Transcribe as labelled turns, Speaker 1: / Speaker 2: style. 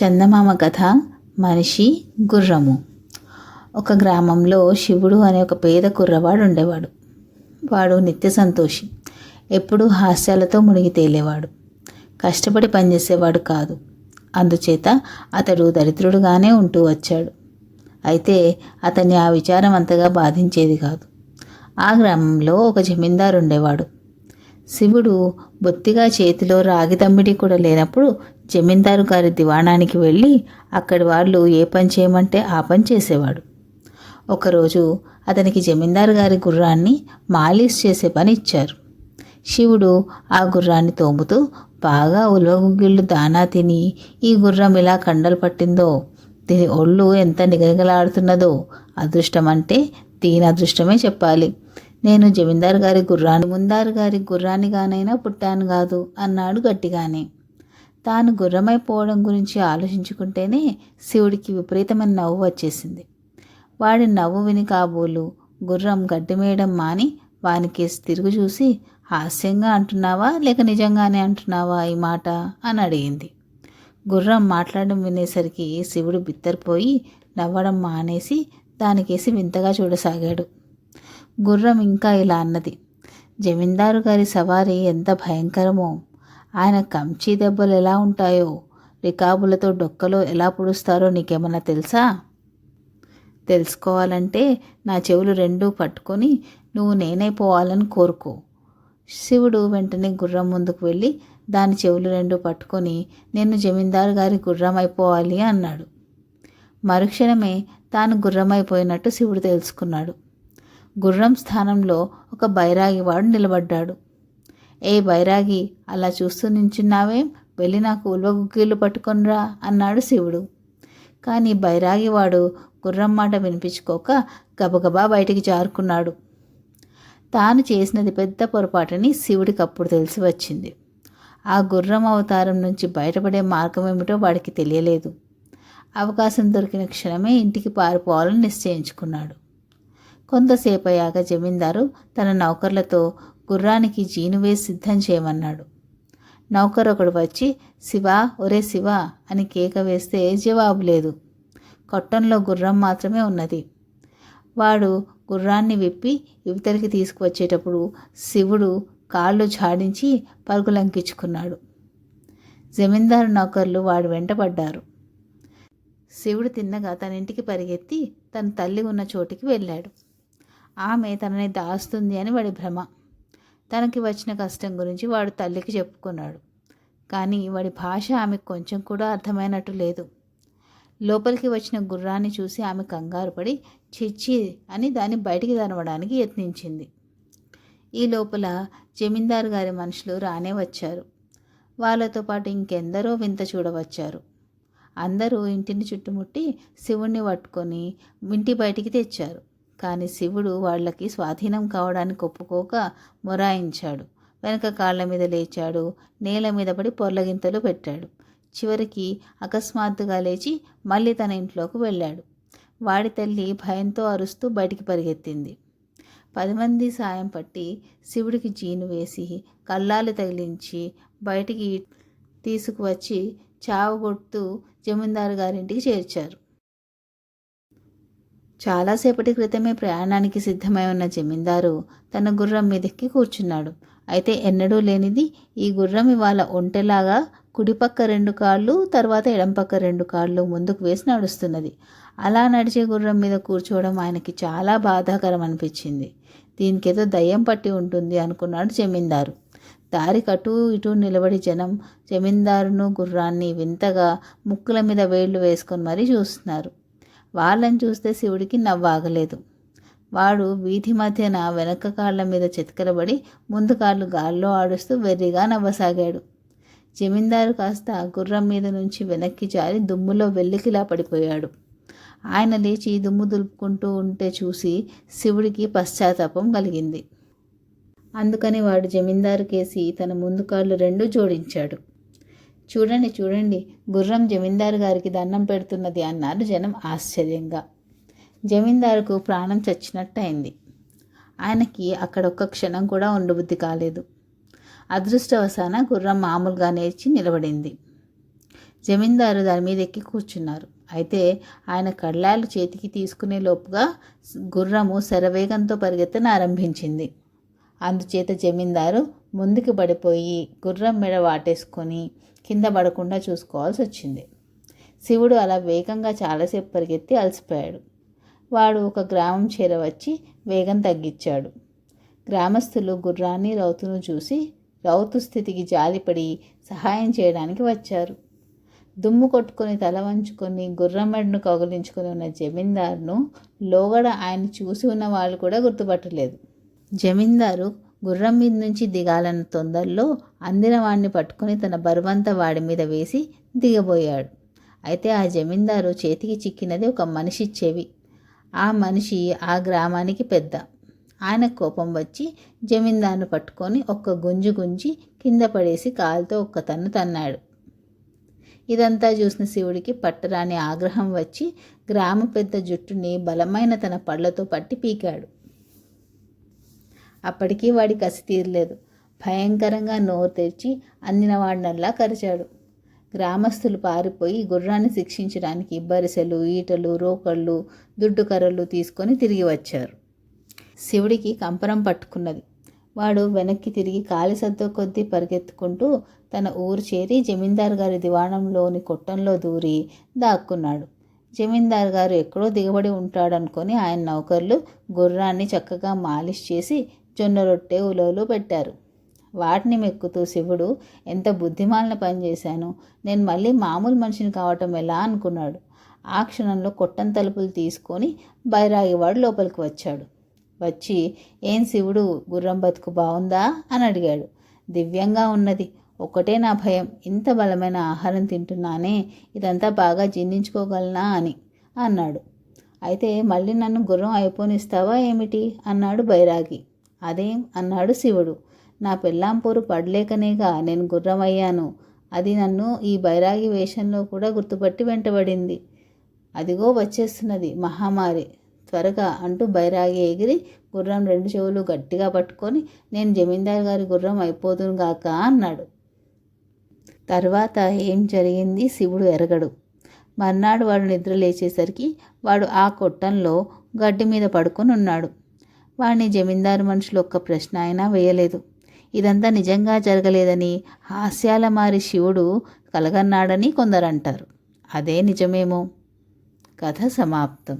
Speaker 1: చందమామ కథ మనిషి గుర్రము. ఒక గ్రామంలో శివుడు అనే ఒక పేద కుర్రవాడు ఉండేవాడు. వాడు నిత్య సంతోషి, ఎప్పుడూ హాస్యాలతో మునిగి తేలేవాడు. కష్టపడి పనిచేసేవాడు కాదు. అందుచేత అతడు దరిద్రుడుగానే ఉంటూ వచ్చాడు. అయితే అతన్ని ఆ విచారం అంతగా బాధించేది కాదు. ఆ గ్రామంలో ఒక జమీందారు ఉండేవాడు. శివుడు బొత్తిగా చేతిలో రాగి తమ్మిడి కూడా లేనప్పుడు జమీందారు గారి దివాణానికి వెళ్ళి అక్కడి వాళ్ళు ఏ పని చేయమంటే ఆ పని చేసేవాడు. ఒకరోజు అతనికి జమీందారు గారి గుర్రాన్ని మాలిష్ చేసే పని ఇచ్చారు. శివుడు ఆ గుర్రాన్ని తోముతూ బాగా ఉలవగుగ్గిళ్ళు దానా తిని ఈ గుర్రం ఇలా కండలు పట్టిందో, దీని ఒళ్ళు ఎంత నిగనిగలాడుతున్నదో, అదృష్టం అంటే దీని అదృష్టమే చెప్పాలి. నేను జమీందారు గారి గుర్రానిగానైనా పుట్టాను కాదు అన్నాడు గట్టిగానే. తాను గుర్రమైపోవడం గురించి ఆలోచించుకుంటేనే శివుడికి విపరీతమైన నవ్వు వచ్చేసింది. వాడి నవ్వు విని కాబోలు గుర్రం గడ్డి మేయడం మాని వానికేసి తిరుగు చూసి, హాస్యంగా అంటున్నావా లేక నిజంగానే అంటున్నావా ఈ మాట అని అడిగింది. గుర్రం మాట్లాడడం వినేసరికి శివుడు బిత్తరపోయి నవ్వడం మానేసి దానికేసి వింతగా చూడసాగాడు. గుర్రం ఇంకా ఇలా అన్నది, జమీందారు గారి సవారీ ఎంత భయంకరమో, ఆయన కంచి దెబ్బలు ఎలా ఉంటాయో, రికాబులతో డొక్కలో ఎలా పుడుస్తారో నీకేమన్నా తెలుసా? తెలుసుకోవాలంటే నా చెవులు రెండూ పట్టుకొని నువ్వు నేనైపోవాలని కోరుకో. శివుడు వెంటనే గుర్రం ముందుకు వెళ్ళి దాని చెవులు రెండూ పట్టుకొని నేను జమీందారు గారి గుర్రం అయిపోవాలి అన్నాడు. మరుక్షణమే తాను గుర్రమైపోయినట్టు శివుడు తెలుసుకున్నాడు. గుర్రం స్థానంలో ఒక బైరాగివాడు నిలబడ్డాడు. ఏ బైరాగి, అలా చూస్తూ నించున్నావేం, వెళ్ళి నాకు ఉల్వగుగ్గీలు పట్టుకొనిరా అన్నాడు శివుడు. కానీ బైరాగివాడు గుర్రం మాట వినిపించుకోక గబగబా బయటికి జారుకున్నాడు. తాను చేసినది పెద్ద పొరపాటని శివుడికి అప్పుడు తెలిసి వచ్చింది. ఆ గుర్రం అవతారం నుంచి బయటపడే మార్గం ఏమిటో వాడికి తెలియలేదు. అవకాశం దొరికిన క్షణమే ఇంటికి పారిపోవాలని నిశ్చయించుకున్నాడు. కొంతసేపు అయ్యాక జమీందారు తన నౌకర్లతో గుర్రానికి జీను వేసి సిద్ధం చేయమన్నాడు. నౌకర్ ఒకడు వచ్చి శివా, ఒరే శివా అని కేక వేస్తే జవాబు లేదు. కొట్టంలో గుర్రం మాత్రమే ఉన్నది. వాడు గుర్రాన్ని విప్పి యువతలికి తీసుకువచ్చేటప్పుడు శివుడు కాళ్ళు జాడించి పరుగులంకించుకున్నాడు. జమీందారు నౌకర్లు వాడు వెంటపడ్డారు. శివుడు తిన్నగా తన ఇంటికి పరిగెత్తి తన తల్లి ఉన్న చోటికి వెళ్ళాడు. ఆమె తనని దాస్తుంది అని వాడి భ్రమ. తనకి వచ్చిన కష్టం గురించి వాడు తల్లికి చెప్పుకున్నాడు. కానీ వాడి భాష ఆమెకు కొంచెం కూడా అర్థమైనట్టు లేదు. లోపలికి వచ్చిన గుర్రాన్ని చూసి ఆమె కంగారు పడి చిచ్చి అని దాన్ని బయటికి తరవడానికి యత్నించింది. ఈ లోపల జమీందారు గారి మనుషులు రానే వచ్చారు. వాళ్ళతో పాటు ఇంకెందరో వింత చూడవచ్చారు. అందరూ ఇంటిని చుట్టుముట్టి శివుణ్ణి పట్టుకొని ఇంటి బయటికి తెచ్చారు. కానీ శివుడు వాళ్ళకి స్వాధీనం కావడానికి ఒప్పుకోక మొరాయించాడు. వెనక కాళ్ళ మీద లేచాడు, నేల మీద పడి పొర్లగింతలు పెట్టాడు. చివరికి అకస్మాత్తుగా లేచి మళ్ళీ తన ఇంట్లోకి వెళ్ళాడు. వాడి తల్లి భయంతో అరుస్తూ బయటికి పరిగెత్తింది. 10 మంది సాయం పట్టి శివుడికి జీను వేసి కళ్ళాలు తగిలించి బయటికి తీసుకువచ్చి చావగొడుతూ జమీందారు గారింటికి చేర్చారు. చాలాసేపటి క్రితమే ప్రయాణానికి సిద్ధమై ఉన్న జమీందారు తన గుర్రం మీదెక్కి కూర్చున్నాడు. అయితే ఎన్నడూ లేనిది ఈ గుర్రం ఇవాళ ఒంటెలాగా కుడిపక్క 2 కాళ్ళు తర్వాత ఎడంపక్క 2 కాళ్ళు ముందుకు వేసి నడుస్తున్నది. అలా నడిచే గుర్రం మీద కూర్చోవడం ఆయనకి చాలా బాధాకరం అనిపించింది. దీనికేదో దయ్యం పట్టి ఉంటుంది అనుకున్నాడు జమీందారు. దారికి అటూ ఇటూ నిలబడి జనం జమీందారును గుర్రాన్ని వింతగా ముక్కుల మీద వేళ్లు వేసుకొని మరీ చూస్తున్నారు. వాళ్ళని చూస్తే శివుడికి నవ్వాగలేదు. వాడు వీధి మధ్యన వెనక కాళ్ళ మీద చితకలబడి ముందు కాళ్ళు గాల్లో ఆడుస్తూ వెర్రిగా నవ్వసాగాడు. జమీందారు కాస్త గుర్రం మీద నుంచి వెనక్కి జారి దుమ్ములో వెల్లికిలా పడిపోయాడు. ఆయన లేచి దుమ్ము దులుపుకుంటూ ఉంటే చూసి శివుడికి పశ్చాత్తాపం కలిగింది. అందుకని వాడు జమీందారు కేసి తన ముందు కాళ్ళు 2 జోడించాడు. చూడండి చూడండి, గుర్రం జమీందారు గారికి దండం పెడుతున్నది అన్నారు జనం ఆశ్చర్యంగా. జమీందారుకు ప్రాణం చచ్చినట్టయింది. ఆయనకి అక్కడ ఒక్క క్షణం కూడా ఉండబుద్ధి కాలేదు. అదృష్టవశాన గుర్రం మామూలుగా నేర్చి నిలబడింది. జమీందారు దాని మీద ఎక్కి కూర్చున్నారు. అయితే ఆయన కళ్ళాలు చేతికి తీసుకునే లోపుగా గుర్రము శరవేగంతో పరిగెత్తనారంభించింది. అందుచేత జమీందారు ముందుకు పడిపోయి గుర్రం మెడ వాటేసుకొని కింద పడకుండా చూసుకోవాల్సి వచ్చింది. శివుడు అలా వేగంగా చాలాసేపు పరిగెత్తి అలసిపోయాడు. వాడు ఒక గ్రామం చేరవచ్చి వేగం తగ్గించాడు. గ్రామస్తులు గుర్రాన్ని రౌతును చూసి రౌతు స్థితికి జాలిపడి సహాయం చేయడానికి వచ్చారు. దుమ్ము కొట్టుకొని తల వంచుకొని గుర్రం మెడను కౌగిలించుకొని ఉన్న జమీందారును లోగడ ఆయన చూసి ఉన్న వాళ్ళు కూడా గుర్తుపట్టలేదు. జమీందారు గుర్రం మీద నుంచి దిగాలన్న తొందరలో అందిన వాడిని పట్టుకొని తన బరువంతా వాడి మీద వేసి దిగబోయాడు. అయితే ఆ జమీందారు చేతికి చిక్కినది ఒక మనిషి చెవి. ఆ మనిషి ఆ గ్రామానికి పెద్ద. ఆయన కోపం వచ్చి జమీందారును పట్టుకొని ఒక్క గుంజు గుంజి కింద పడేసి కాలుతో ఒక్క తన్ను తన్నాడు. ఇదంతా చూసిన శివుడికి పట్టరాని ఆగ్రహం వచ్చి గ్రామ పెద్ద జుట్టుని బలమైన తన పళ్ళతో పట్టి పీకాడు. అప్పటికీ వాడి కసి తీరలేదు. భయంకరంగా నోరు తెరిచి అందిన వాడినల్లా కరిచాడు. గ్రామస్తులు పారిపోయి గుర్రాన్ని శిక్షించడానికి బరిసెలు, ఈటలు, రోకళ్ళు, దుడ్డు కర్రలు తీసుకొని తిరిగి వచ్చారు. శివుడికి కంపరం పట్టుకున్నది. వాడు వెనక్కి తిరిగి కాలి సద్దు కొద్దీ పరిగెత్తుకుంటూ తన ఊరు చేరి జమీందారు గారి దివాణంలోని కొట్టంలో దూరి దాక్కున్నాడు. జమీందారు గారు ఎక్కడో దిగబడి ఉంటాడనుకొని ఆయన నౌకర్లు గుర్రాన్ని చక్కగా మాలిష్ చేసి జొన్న రొట్టె ఉలవలు పెట్టారు. వాటిని మెక్కుతూ శివుడు ఎంత బుద్ధిమాలిన పని చేశాను, నేను మళ్ళీ మామూలు మనిషిని కావటం ఎలా అనుకున్నాడు. ఆ క్షణంలో కొట్టం తలుపులు తీసుకొని బైరాగివాడు లోపలికి వచ్చాడు. వచ్చి ఏం శివుడు గుర్రం బతుకు బాగుందా అని అడిగాడు. దివ్యంగా ఉన్నది. ఒక్కటే నా భయం, ఇంత బలమైన ఆహారం తింటున్నానే, ఇదంతా బాగా జీర్ణించుకోగలనా అని అన్నాడు. అయితే మళ్ళీ నన్ను గుర్రం అయిపోనిస్తావా ఏమిటి అన్నాడు బైరాగి. అదేం అన్నాడు శివుడు. నా పెళ్ళాం పోరు పడలేకనేగా నేను గుర్రం అయ్యాను. అది నన్ను ఈ బైరాగి వేషంలో కూడా గుర్తుపట్టి వెంటబడింది. అదిగో వచ్చేస్తున్నది మహామారి, త్వరగా అంటూ బైరాగి ఎగిరి గుర్రం రెండు చెవులు గట్టిగా పట్టుకొని నేను జమీందారు గారి గుర్రం అయిపోదును గాక అన్నాడు. తర్వాత ఏం జరిగింది శివుడు ఎరగడు. మర్నాడు వాడు నిద్ర లేచేసరికి వాడు ఆ కొట్టంలో గడ్డి మీద పడుకొని ఉన్నాడు. వాడిని జమీందారు మనుషులు ఒక్క ప్రశ్న అయినా వేయలేదు. ఇదంతా నిజంగా జరగలేదని హాస్యాల మారి శివుడు కలగన్నాడని కొందరంటారు. అదే నిజమేమో. కథ సమాప్తం.